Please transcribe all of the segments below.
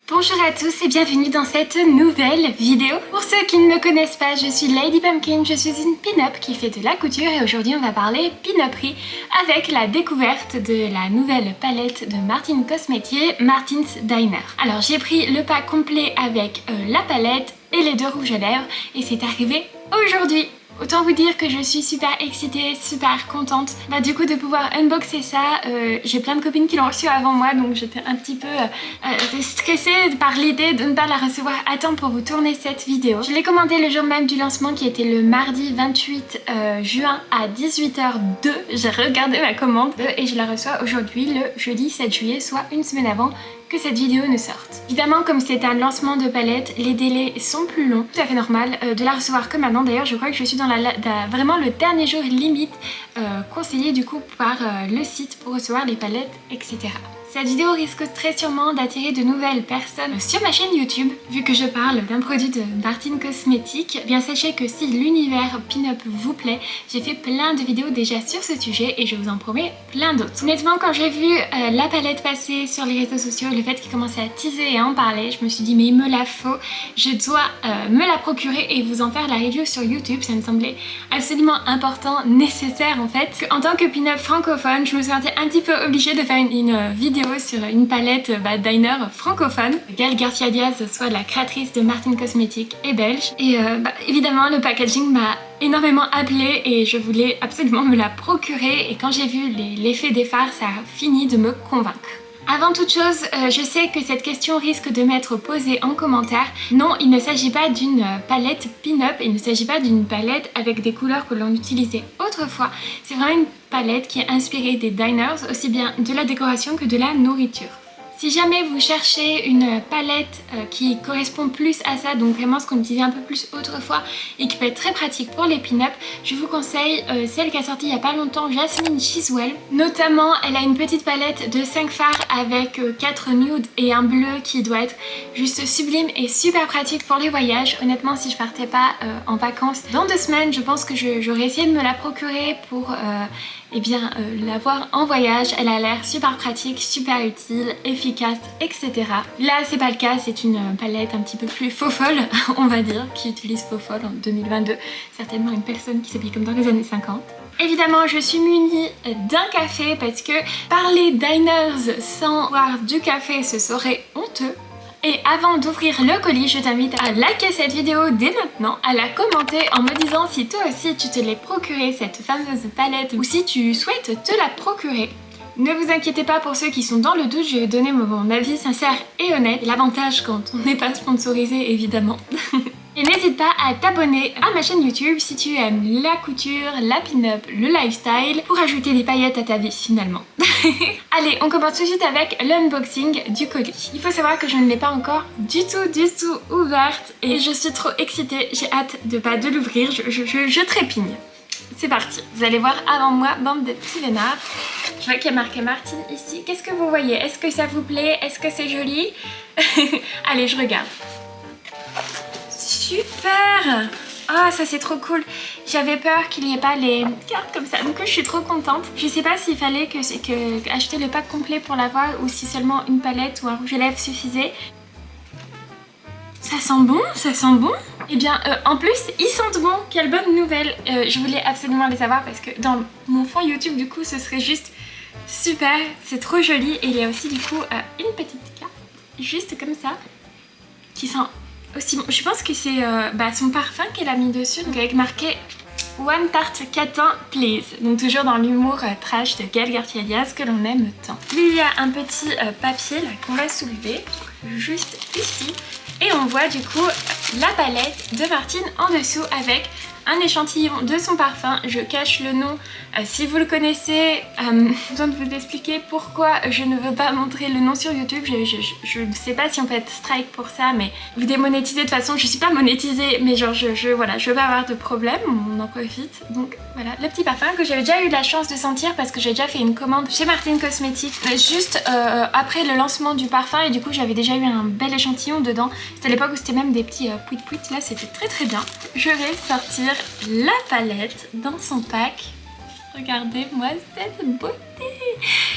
Bonjour à tous et bienvenue dans cette nouvelle vidéo. Pour ceux qui ne me connaissent pas, je suis Lady Pumpkin, je suis une pin-up qui fait de la couture et aujourd'hui on va parler pin-uperie avec la découverte de la nouvelle palette de Martin Cosmétics, Martin's Diner. Alors j'ai pris le pack complet avec la palette et les deux rouges à lèvres et c'est arrivé aujourd'hui. Autant vous dire que je suis super excitée, super contente du coup de pouvoir unboxer ça. J'ai plein de copines qui l'ont reçu avant moi donc j'étais un petit peu stressée par l'idée de ne pas la recevoir à temps pour vous tourner cette vidéo. Je l'ai commandé le jour même du lancement qui était le mardi 28 juin à 18h02. J'ai regardé ma commande et je la reçois aujourd'hui le jeudi 7 juillet, soit une semaine avant que cette vidéo ne sorte. Évidemment, comme c'est un lancement de palette, les délais sont plus longs, tout à fait normal de la recevoir que maintenant. D'ailleurs, je crois que je suis dans vraiment le dernier jour limite conseillé du coup par le site pour recevoir les palettes, etc. Cette vidéo risque très sûrement d'attirer de nouvelles personnes sur ma chaîne YouTube. Vu que je parle d'un produit de Martin Cosmétics, bien sachez que si l'univers pin-up vous plaît, j'ai fait plein de vidéos déjà sur ce sujet et je vous en promets plein d'autres. Honnêtement, quand j'ai vu la palette passer sur les réseaux sociaux, le fait qu'il commençait à teaser et à en parler, je me suis dit mais il me la faut, je dois me la procurer et vous en faire la review sur YouTube. Ça me semblait absolument important, nécessaire en fait. En tant que pin-up francophone, je me sentais un petit peu obligée de faire une vidéo sur une palette diner francophone. Gaëlle Garcia Diaz, soit la créatrice de Martin Cosmétics, est belge. Et évidemment, le packaging m'a énormément appelée et je voulais absolument me la procurer. Et quand j'ai vu l'effet des fards, ça a fini de me convaincre. Avant toute chose, je sais que cette question risque de m'être posée en commentaire. Non, il ne s'agit pas d'une palette pin-up, il ne s'agit pas d'une palette avec des couleurs que l'on utilisait autrefois. C'est vraiment une palette qui est inspirée des diners, aussi bien de la décoration que de la nourriture. Si jamais vous cherchez une palette qui correspond plus à ça, donc vraiment ce qu'on utilisait un peu plus autrefois et qui peut être très pratique pour les pin-up, je vous conseille celle qui a sorti il n'y a pas longtemps, Jasmine Chiswell. Notamment, elle a une petite palette de 5 fards avec 4 nudes et un bleu qui doit être juste sublime et super pratique pour les voyages. Honnêtement, si je partais pas en vacances dans 2 semaines, je pense que j'aurais essayé de me la procurer pour l'avoir en voyage. Elle a l'air super pratique, super utile, efficace, etc. Là c'est pas le cas, c'est une palette un petit peu plus faux folle, on va dire, qui utilise faux folle en 2022. Certainement une personne qui s'habille comme dans les années 50. Évidemment, je suis munie d'un café parce que parler diners sans boire du café, ce serait honteux. Et avant d'ouvrir le colis, je t'invite à liker cette vidéo dès maintenant, à la commenter en me disant si toi aussi tu te l'es procuré cette fameuse palette ou si tu souhaites te la procurer. Ne vous inquiétez pas pour ceux qui sont dans le doute, je vais donner mon avis sincère et honnête. L'avantage quand on n'est pas sponsorisé évidemment. Et n'hésite pas à t'abonner à ma chaîne YouTube si tu aimes la couture, la pin-up, le lifestyle, pour ajouter des paillettes à ta vie finalement. Allez, on commence tout de suite avec l'unboxing du colis. Il faut savoir que je ne l'ai pas encore du tout ouverte et je suis trop excitée, j'ai hâte de l'ouvrir, je trépigne. C'est parti, vous allez voir avant moi, bande de petits vénards. Je vois qu'il y a marqué Martin ici. Qu'est-ce que vous voyez? Est-ce que ça vous plaît? Est-ce que c'est joli? Allez, je regarde. Super! Ah, ça c'est trop cool. J'avais peur qu'il n'y ait pas les cartes comme ça, donc je suis trop contente. Je sais pas s'il fallait acheter le pack complet pour l'avoir ou si seulement une palette ou un rouge à lèvres suffisait. Ça sent bon, ça sent bon. Et bien en plus ils sentent bon, quelle bonne nouvelle. Je voulais absolument les avoir parce que dans mon fond YouTube du coup ce serait juste super, c'est trop joli. Et il y a aussi du coup une petite carte juste comme ça qui sent aussi bon. Je pense que c'est son parfum qu'elle a mis dessus, donc avec marqué One Tarte Catin Please, donc toujours dans l'humour trash de Gaëlle Garcia Diaz que l'on aime tant. Il y a un petit papier là qu'on va soulever juste ici et on voit du coup la palette de Martin en dessous avec un échantillon de son parfum. Je cache le nom si vous le connaissez. Besoin de vous expliquer pourquoi je ne veux pas montrer le nom sur YouTube. Je ne sais pas si on peut être strike pour ça, mais vous démonétisez de toute façon. Je suis pas monétisée, mais genre voilà, je veux pas avoir de problème, on en profite. Donc voilà, le petit parfum que j'avais déjà eu la chance de sentir parce que j'ai déjà fait une commande chez Martin Cosmétics juste après le lancement du parfum et du coup j'avais déjà eu un bel échantillon dedans. C'était à l'époque où c'était même des petits pouit-pouit, là c'était très bien. Je vais sortir la palette dans son pack. Regardez-moi cette beauté.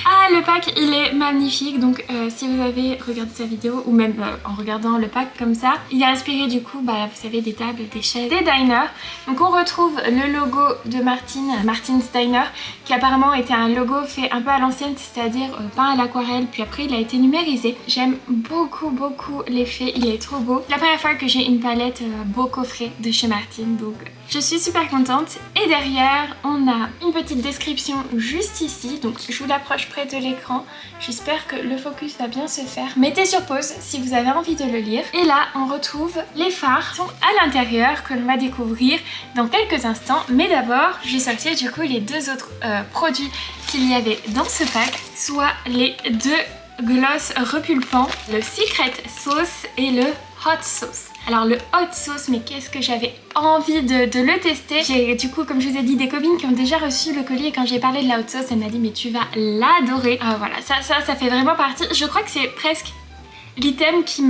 Ah, le pack il est magnifique, donc si vous avez regardé sa vidéo ou même en regardant le pack comme ça, il est inspiré du coup, bah, vous savez, des tables, des chaises, des diners. Donc on retrouve le logo de Martin's Diner, qui apparemment était un logo fait un peu à l'ancienne, c'est-à-dire peint à l'aquarelle, puis après il a été numérisé. J'aime beaucoup l'effet, il est trop beau. C'est la première fois que j'ai une palette beau coffret de chez Martin, donc je suis super contente. Et derrière on a une petite description juste ici, donc je vous l'approche près de l'écran. J'espère que le focus va bien se faire. Mettez sur pause si vous avez envie de le lire. Et là on retrouve les fards qui sont à l'intérieur, que l'on va découvrir dans quelques instants. Mais d'abord j'ai sorti du coup les deux autres produits qu'il y avait dans ce pack, soit les deux gloss repulpants, le Secret Sauce et le Hot Sauce. Alors le hot sauce, mais qu'est-ce que j'avais envie de le tester. J'ai du coup, comme je vous ai dit, des copines qui ont déjà reçu le colis et quand j'ai parlé de la hot sauce, elle m'a dit mais tu vas l'adorer. Voilà, ça fait vraiment partie. Je crois que c'est presque l'item qui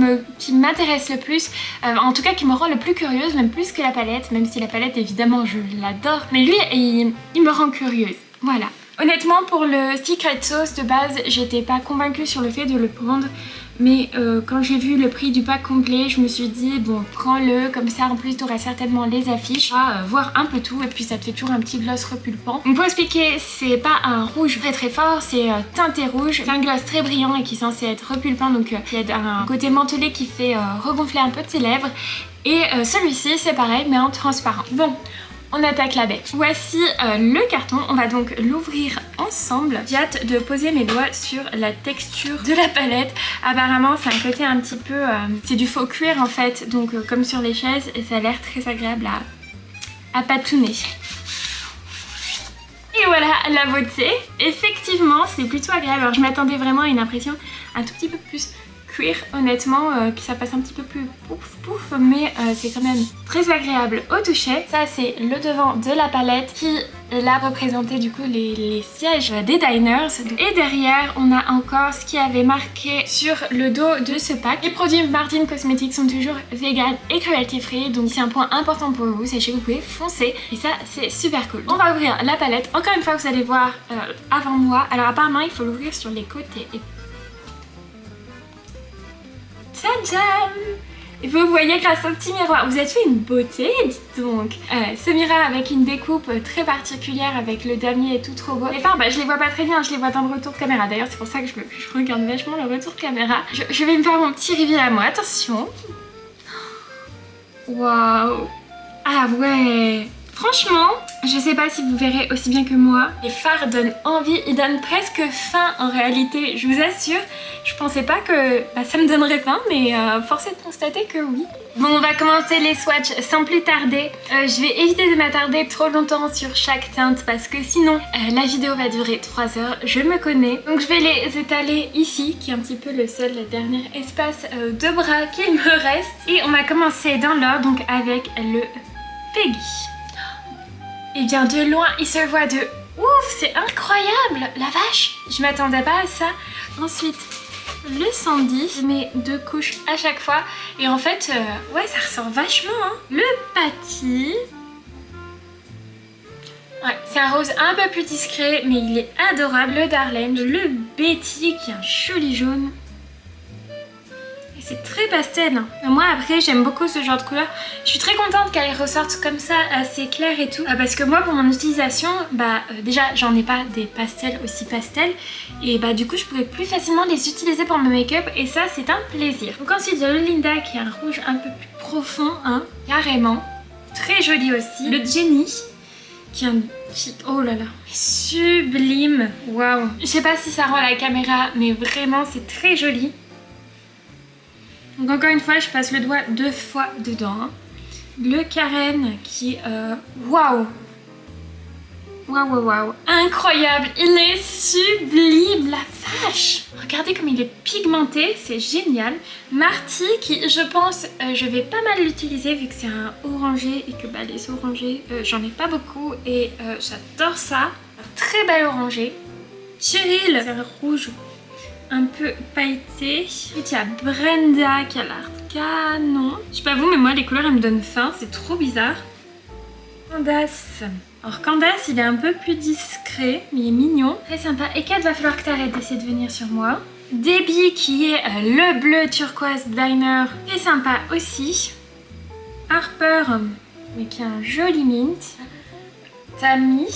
m'intéresse le plus, en tout cas qui me rend le plus curieuse, même plus que la palette, même si la palette évidemment je l'adore. Mais lui, il me rend curieuse. Voilà. Honnêtement, pour le Secret Sauce de base, j'étais pas convaincue sur le fait de le prendre. Mais quand j'ai vu le prix du pack complet, je me suis dit bon, prends-le, comme ça en plus tu auras certainement les affiches, voir un peu tout, et puis ça te fait toujours un petit gloss repulpant. Donc pour expliquer, c'est pas un rouge très fort, c'est teinté rouge. C'est un gloss très brillant et qui est censé être repulpant, donc il y a un côté mentholé qui fait regonfler un peu tes lèvres. Et celui-ci c'est pareil mais en transparent. Bon, on attaque la bête. Voici le carton, on va donc l'ouvrir ensemble. J'ai hâte de poser mes doigts sur la texture de la palette. Apparemment c'est un côté un petit peu... c'est du faux cuir en fait, donc comme sur les chaises, et ça a l'air très agréable à patouner. Et voilà la beauté. Effectivement c'est plutôt agréable. Alors je m'attendais vraiment à une impression un tout petit peu plus cuir, honnêtement, que ça passe un petit peu plus pouf, mais c'est quand même très agréable au toucher. Ça c'est le devant de la palette qui là représentait du coup les sièges des diners. Et derrière on a encore ce qui avait marqué sur le dos de ce pack. Les produits Martin Cosmetics sont toujours vegan et cruelty free, donc c'est un point important pour vous, sachez que vous pouvez foncer et ça c'est super cool. On va ouvrir la palette, encore une fois vous allez voir avant moi. Alors apparemment il faut l'ouvrir sur les côtés et tadam! Et vous voyez grâce au petit miroir, vous êtes fait une beauté, dites donc. Ce miroir avec une découpe très particulière avec le damier et tout trop beau. Les fards, bah, je les vois pas très bien, je les vois dans le retour de caméra. D'ailleurs c'est pour ça que je regarde vachement le retour de caméra. Je vais me faire mon petit reveal à moi, attention. Waouh! Ah ouais! Franchement, je sais pas si vous verrez aussi bien que moi, les fards donnent envie, ils donnent presque faim en réalité, je vous assure. Je pensais pas que ça me donnerait faim, mais force est de constater que oui. Bon, on va commencer les swatchs sans plus tarder. Je vais éviter de m'attarder trop longtemps sur chaque teinte parce que sinon la vidéo va durer 3 heures, je me connais. Donc je vais les étaler ici, qui est un petit peu le dernier espace de bras qu'il me reste. Et on va commencer dans l'ordre, donc avec le Peggy. Et bien de loin il se voit de ouf, c'est incroyable, la vache, je m'attendais pas à ça. Ensuite le Sandy, je mets 2 couches à chaque fois et en fait ouais ça ressort vachement hein. Le Patty, ouais, c'est un rose un peu plus discret mais il est adorable. Le Darlene, le Betty qui est un joli jaune. C'est très pastel. Moi après j'aime beaucoup ce genre de couleur. Je suis très contente qu'elle ressorte comme ça assez claire et tout. Parce que moi pour mon utilisation, déjà j'en ai pas des pastels aussi pastels. Et du coup je pourrais plus facilement les utiliser pour mon make-up. Et ça c'est un plaisir. Donc ensuite il y a le Linda qui est un rouge un peu plus profond, hein, carrément. Très joli aussi. Le Jenny qui est un... oh là là, sublime. Waouh. Je sais pas si ça rend la caméra mais vraiment c'est très joli. Donc encore une fois, je passe le doigt 2 fois dedans. Hein. Le Karen qui est... waouh! Waouh! Incroyable! Il est sublime, la vache! Regardez comme il est pigmenté, c'est génial. Marty qui, je pense, je vais pas mal l'utiliser vu que c'est un orangé et que les orangés, j'en ai pas beaucoup et j'adore ça. Un très bel orangé. Cheryl, c'est un rouge un peu pailleté. Ensuite il y a Brenda qui a l'air canon. Je sais pas vous mais moi les couleurs elles me donnent faim, c'est trop bizarre. Candace Alors Candace, il est un peu plus discret, mais il est mignon. Très sympa. Et Kat, va falloir que t'arrêtes d'essayer de venir sur moi. Debbie, qui est le bleu turquoise diner, très sympa aussi. Harper, mais qui a un joli mint. Tammy.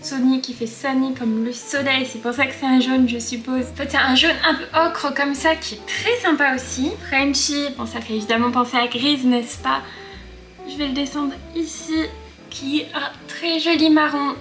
Sony qui fait Sunny comme le soleil, c'est pour ça que c'est un jaune je suppose. En fait c'est un jaune un peu ocre comme ça qui est très sympa aussi. Frenchy, bon ça fait évidemment penser à Grise n'est-ce pas? Je vais le descendre ici, qui est un très joli marron.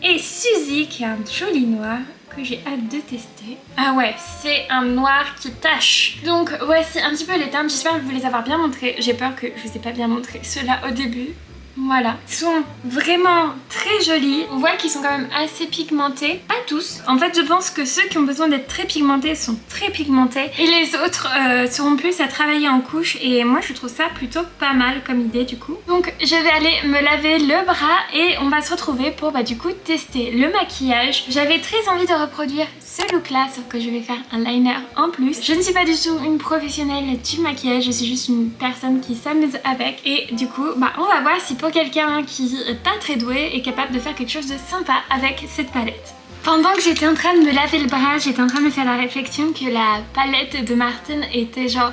Et Suzy qui a un joli noir que j'ai hâte de tester. Ah ouais, c'est un noir qui tache. Donc voici un petit peu les teintes, j'espère vous les avoir bien montrées. J'ai peur que je vous ai pas bien montré ceux-là au début. Voilà, ils sont vraiment très jolis. On voit qu'ils sont quand même assez pigmentés. Pas tous. En fait, je pense que ceux qui ont besoin d'être très pigmentés sont très pigmentés. Et les autres seront plus à travailler en couche. Et moi, je trouve ça plutôt pas mal comme idée du coup. Donc, je vais aller me laver le bras et on va se retrouver pour du coup tester le maquillage. J'avais très envie de reproduire ce look là, sauf que je vais faire un liner en plus. Je ne suis pas du tout une professionnelle du maquillage, je suis juste une personne qui s'amuse avec. Et du coup, on va voir si pour quelqu'un qui est pas très doué est capable de faire quelque chose de sympa avec cette palette. Pendant que j'étais en train de me laver le bras, j'étais en train de me faire la réflexion que la palette de Martin était genre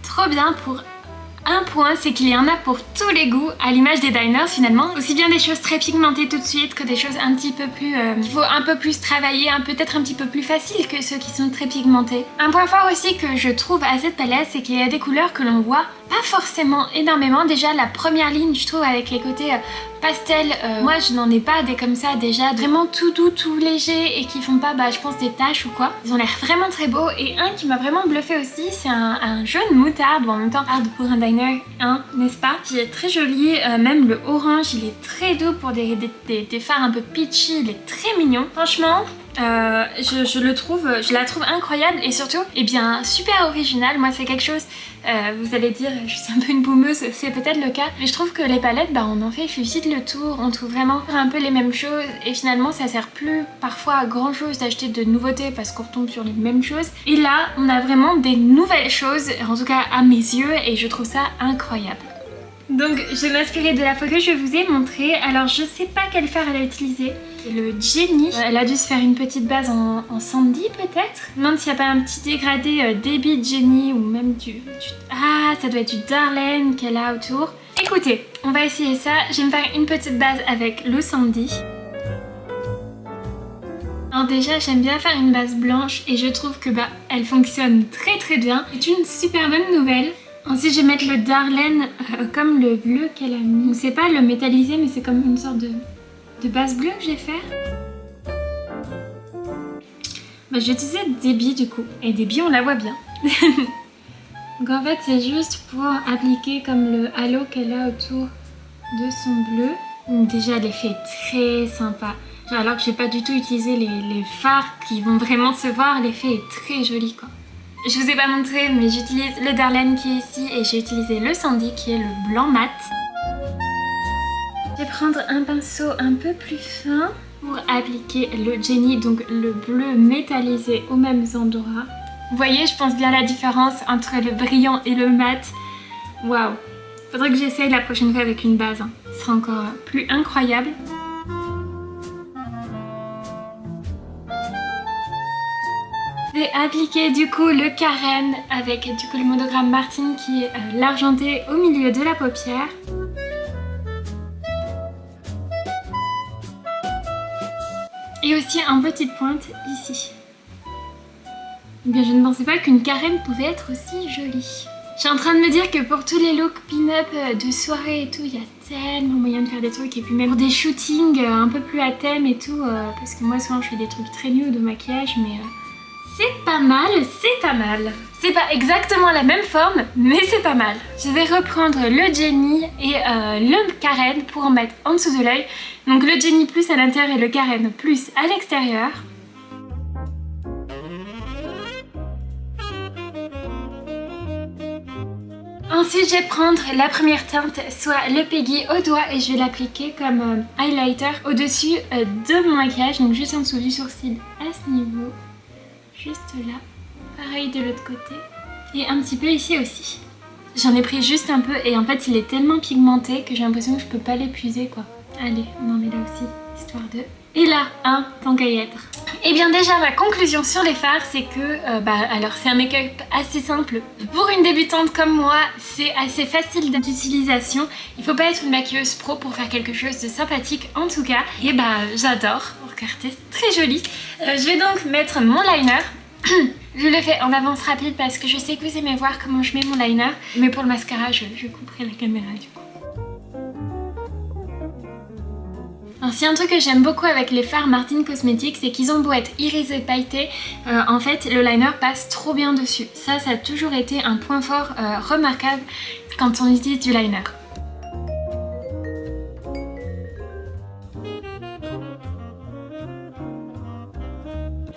trop bien pour un point, c'est qu'il y en a pour tous les goûts, à l'image des diners finalement. Aussi bien des choses très pigmentées tout de suite que des choses un petit peu plus... qu'il faut un peu plus travailler, peut-être un petit peu plus facile que ceux qui sont très pigmentés. Un point fort aussi que je trouve à cette palette, c'est qu'il y a des couleurs que l'on voit pas forcément énormément. Déjà la première ligne, je trouve, avec les côtés pastel, moi je n'en ai pas des comme ça déjà, vraiment tout doux, tout léger et qui font pas je pense des taches ou quoi. Ils ont l'air vraiment très beaux et un qui m'a vraiment bluffé aussi, c'est un jaune moutarde, en même temps hard pour un diner, n'est-ce pas? Qui est très joli, même le orange il est très doux pour des fards un peu peachy, il est très mignon. Franchement, je la trouve incroyable et surtout, super originale. Moi c'est quelque chose, vous allez dire je suis un peu une boumeuse, c'est peut-être le cas, mais je trouve que les palettes, on en fait vite le tour, on trouve vraiment un peu les mêmes choses et finalement ça sert plus parfois à grand chose d'acheter de nouveautés parce qu'on retombe sur les mêmes choses. Et là on a vraiment des nouvelles choses, en tout cas à mes yeux, et je trouve ça incroyable. Donc je vais m'inspirer de la photo que je vous ai montrée. Alors je sais pas quel fard elle a utilisé. C'est le Jenny. Elle a dû se faire une petite base en Sandy peut-être. Je me demande s'il n'y a pas un petit dégradé Debbie Jenny ou même Ah, ça doit être du Darlene qu'elle a autour. Écoutez, on va essayer ça. Je vais me faire une petite base avec le Sandy. Alors déjà j'aime bien faire une base blanche et je trouve que elle fonctionne très bien. C'est une super bonne nouvelle. Ensuite je vais mettre le Darlene comme le bleu qu'elle a mis. C'est pas le métallisé mais c'est comme une sorte de base bleue que je vais faire. Je vais utiliser Debbie du coup. Et Debbie on la voit bien. Donc en fait c'est juste pour appliquer comme le halo qu'elle a autour de son bleu. Donc déjà l'effet est très sympa. Alors que j'ai pas du tout utilisé les fards qui vont vraiment se voir, l'effet est très joli quoi. Je vous ai pas montré mais j'utilise le Darlene qui est ici et j'ai utilisé le Sandy qui est le blanc mat. Je vais prendre un pinceau un peu plus fin pour appliquer le Jenny, donc le bleu métallisé aux mêmes endroits. Vous voyez, je pense bien la différence entre le brillant et le mat. Waouh! Faudrait que j'essaye la prochaine fois avec une base, ce sera encore plus incroyable. Je vais appliquer du coup le carène avec du coup le monogramme Martin qui est l'argenté au milieu de la paupière. Et aussi en petite pointe ici. Je ne pensais pas qu'une carène pouvait être aussi jolie. Je suis en train de me dire que pour tous les looks pin-up de soirée et tout, il y a tellement moyen de faire des trucs. Et puis même pour des shootings un peu plus à thème et tout, parce que moi souvent je fais des trucs très nuls de maquillage, mais c'est pas mal, c'est pas mal. C'est pas exactement la même forme, mais c'est pas mal. Je vais reprendre le Jenny et le carène pour en mettre en dessous de l'œil. Donc le Jenny plus à l'intérieur et le carène plus à l'extérieur. Ensuite, je vais prendre la première teinte, soit le Peggy au doigt, et je vais l'appliquer comme highlighter au-dessus de mon maquillage, donc juste en dessous du sourcil à ce niveau. Juste là. Pareil de l'autre côté. Et un petit peu ici aussi. J'en ai pris juste un peu et en fait il est tellement pigmenté que j'ai l'impression que je peux pas l'épuiser quoi. Allez, on en est là aussi, histoire de... Et là, hein, tant qu'à y être. Et bien déjà, ma conclusion sur les fards, c'est que, alors c'est un make-up assez simple. Pour une débutante comme moi, c'est assez facile d'utilisation. Il faut pas être une maquilleuse pro pour faire quelque chose de sympathique en tout cas. Et j'adore, regardez, c'est très joli. Je vais donc mettre mon liner. Je le fais en avance rapide parce que je sais que vous aimez voir comment je mets mon liner. Mais pour le mascara, je couperai la caméra du coup. Alors s'il y a un truc que j'aime beaucoup avec les fards Martin Cosmetics, c'est qu'ils ont beau être irisés, pailletés, en fait le liner passe trop bien dessus. Ça a toujours été un point fort remarquable quand on utilise du liner.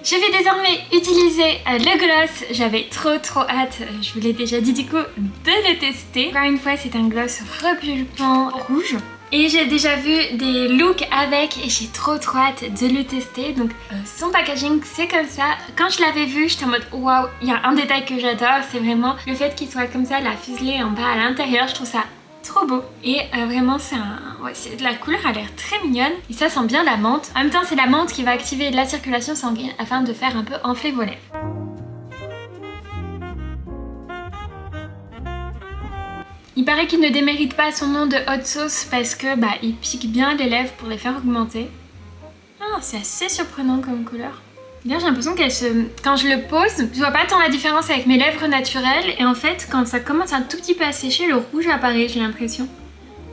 Je vais désormais utiliser le gloss, j'avais trop hâte, je vous l'ai déjà dit du coup, de le tester. Encore une fois, c'est un gloss repulpant rouge. Et j'ai déjà vu des looks avec et j'ai trop hâte de le tester. Donc son packaging c'est comme ça. Quand je l'avais vu j'étais en mode waouh, il y a un détail que j'adore, c'est vraiment le fait qu'il soit comme ça, la fuselée en bas à l'intérieur, je trouve ça trop beau. Et vraiment la couleur a l'air très mignonne et ça sent bien la menthe. En même temps c'est la menthe qui va activer la circulation sanguine afin de faire un peu enfler vos lèvres. Il paraît qu'il ne démérite pas son nom de hot sauce parce que il pique bien les lèvres pour les faire augmenter. Ah, c'est assez surprenant comme couleur. Bien, j'ai l'impression quand je le pose, je vois pas tant la différence avec mes lèvres naturelles et en fait quand ça commence un tout petit peu à sécher, le rouge apparaît, j'ai l'impression.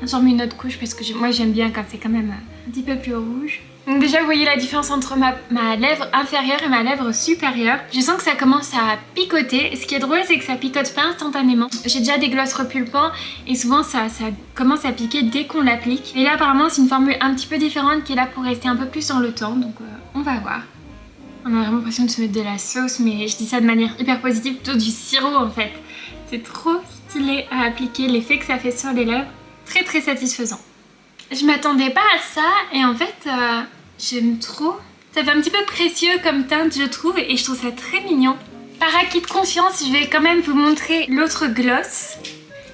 J'en mets une autre couche parce que moi j'aime bien quand c'est quand même un petit peu plus rouge. Donc déjà vous voyez la différence entre ma lèvre inférieure et ma lèvre supérieure. Je sens que ça commence à picoter. Ce qui est drôle c'est que ça picote pas instantanément. J'ai déjà des glosses repulpants et souvent ça commence à piquer dès qu'on l'applique. Et là apparemment c'est une formule un petit peu différente qui est là pour rester un peu plus dans le temps. Donc on va voir. On a vraiment l'impression de se mettre de la sauce mais je dis ça de manière hyper positive, plutôt du sirop en fait. C'est trop stylé à appliquer, l'effet que ça fait sur les lèvres. Très satisfaisant. Je m'attendais pas à ça et en fait j'aime trop. Ça fait un petit peu précieux comme teinte je trouve et je trouve ça très mignon. Par acquis de confiance je vais quand même vous montrer l'autre gloss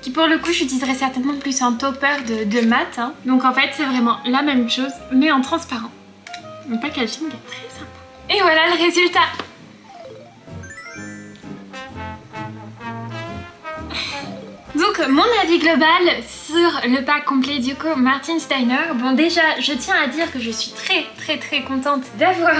qui pour le coup j'utiliserai certainement plus en topper de mat. Hein. Donc en fait c'est vraiment la même chose mais en transparent. Le packaging est très sympa. Et voilà le résultat. Donc mon avis global sur le pack complet du coup Martin Steiner. Bon déjà je tiens à dire que je suis très contente d'avoir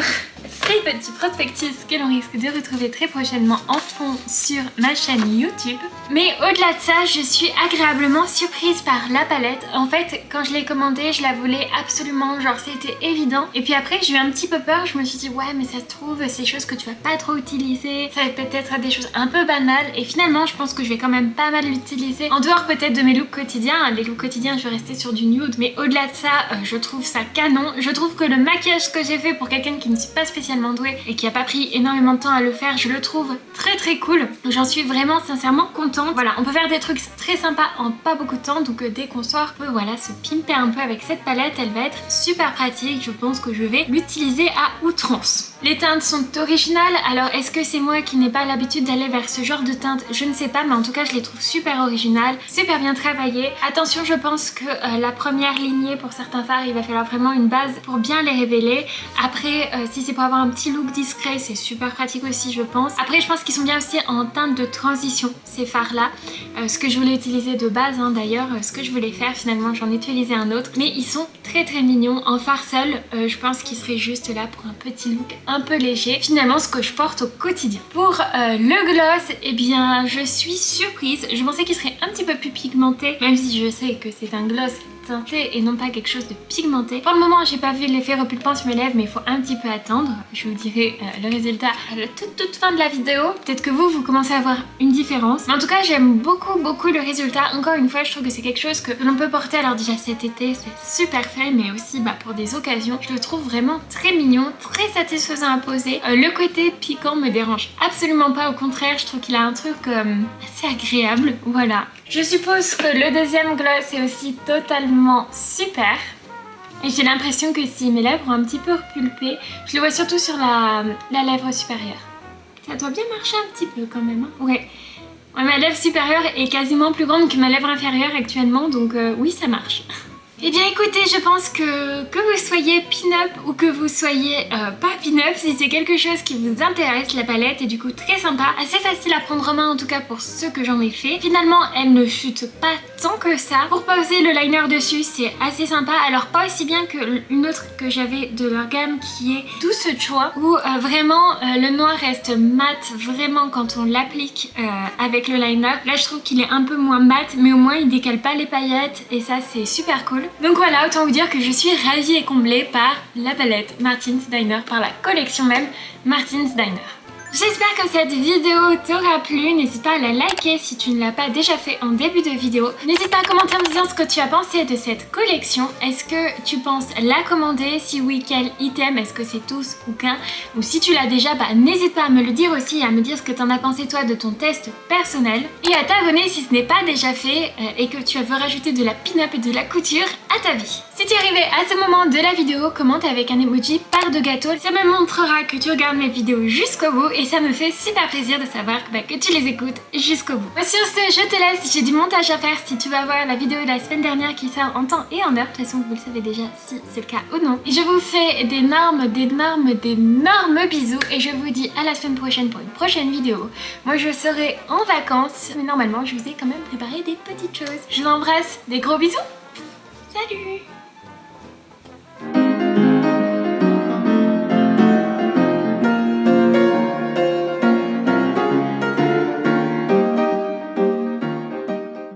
ces petits prospectus que l'on risque de retrouver très prochainement en fond sur ma chaîne YouTube. Mais au-delà de ça, je suis agréablement surprise par la palette. En fait, quand je l'ai commandée, je la voulais absolument, genre c'était évident. Et puis après, j'ai eu un petit peu peur, je me suis dit ouais mais ça se trouve, c'est des choses que tu vas pas trop utiliser, ça va peut-être des choses un peu banales. Et finalement, je pense que je vais quand même pas mal l'utiliser. En dehors peut-être de mes looks quotidiens, les looks quotidiens je vais rester sur du nude. Mais au-delà de ça, je trouve ça canon. Je trouve que le maquillage que j'ai fait pour quelqu'un qui ne suis pas spécialement douée et qui a pas pris énormément de temps à le faire, je le trouve très cool. Donc j'en suis vraiment sincèrement contente. Voilà, on peut faire des trucs très sympas en pas beaucoup de temps. Donc dès qu'on sort, on peut voilà se pimper un peu avec cette palette. Elle va être super pratique. Je pense que je vais l'utiliser à outrance. Les teintes sont originales. Alors est-ce que c'est moi qui n'ai pas l'habitude d'aller vers ce genre de teinte? Je ne sais pas, mais en tout cas je les trouve super originales, super bien travaillées. Attention, je pense que la première lignée pour certains fards, il va falloir vraiment une base pour bien les révéler. Après, si c'est pour avoir un petit look discret, c'est super pratique aussi je pense. Après je pense qu'ils sont bien aussi en teinte de transition ces fards là. Ce que je voulais utiliser de base hein, d'ailleurs, ce que je voulais faire finalement j'en ai utilisé un autre. Mais ils sont très mignons. En fard seul, je pense qu'ils seraient juste là pour un petit look un peu léger. Finalement ce que je porte au quotidien. Pour le gloss, eh bien je suis surprise. Je pensais qu'il serait un petit peu plus pigmenté, même si je sais que c'est un gloss teinté et non pas quelque chose de pigmenté. Pour le moment j'ai pas vu l'effet repulpant sur mes lèvres mais il faut un petit peu attendre. Je vous dirai le résultat à la toute fin de la vidéo. Peut-être que vous commencez à voir une différence. Mais en tout cas j'aime beaucoup le résultat. Encore une fois je trouve que c'est quelque chose que l'on peut porter. Alors déjà cet été c'est super frais mais aussi pour des occasions. Je le trouve vraiment très mignon, très satisfaisant à poser. Le côté piquant me dérange absolument pas, au contraire je trouve qu'il a un truc assez agréable. Voilà. Je suppose que le deuxième gloss est aussi totalement super. Et j'ai l'impression que si mes lèvres ont un petit peu repulpé, je le vois surtout sur la lèvre supérieure. Ça doit bien marcher un petit peu quand même. Hein. Ouais, ma lèvre supérieure est quasiment plus grande que ma lèvre inférieure actuellement, donc oui ça marche. Eh bien écoutez, je pense que vous soyez pin-up ou que vous soyez pas pin-up, si c'est quelque chose qui vous intéresse, la palette est du coup très sympa, assez facile à prendre en main en tout cas pour ceux que j'en ai fait. Finalement, elle ne chute pas tant que ça. Pour poser le liner dessus, c'est assez sympa. Alors pas aussi bien que une autre que j'avais de leur gamme qui est Douce Choix, où vraiment le noir reste mat vraiment quand on l'applique avec le liner. Là je trouve qu'il est un peu moins mat, mais au moins il décale pas les paillettes et ça c'est super cool. Donc voilà, autant vous dire que je suis ravie et comblée par la palette Martins Diner, par la collection même Martins Diner. J'espère que cette vidéo t'aura plu, n'hésite pas à la liker si tu ne l'as pas déjà fait en début de vidéo. N'hésite pas à commenter en me disant ce que tu as pensé de cette collection. Est-ce que tu penses la commander? Si oui, quel item? Est-ce que c'est tous ou qu'un? Ou si tu l'as déjà, n'hésite pas à me le dire aussi et à me dire ce que tu en as pensé toi de ton test personnel. Et à t'abonner si ce n'est pas déjà fait et que tu veux rajouter de la pin-up et de la couture à ta vie. Si tu es arrivé à ce moment de la vidéo, commente avec un emoji part de gâteau. Ça me montrera que tu regardes mes vidéos jusqu'au bout et ça me fait super plaisir de savoir que tu les écoutes jusqu'au bout. Sur ce, je te laisse, j'ai du montage à faire si tu vas voir la vidéo de la semaine dernière qui sort en temps et en heure. De toute façon, vous le savez déjà si c'est le cas ou non. Et je vous fais d'énormes bisous et je vous dis à la semaine prochaine pour une prochaine vidéo. Moi, je serai en vacances, mais normalement, je vous ai quand même préparé des petites choses. Je vous embrasse, des gros bisous. Salut!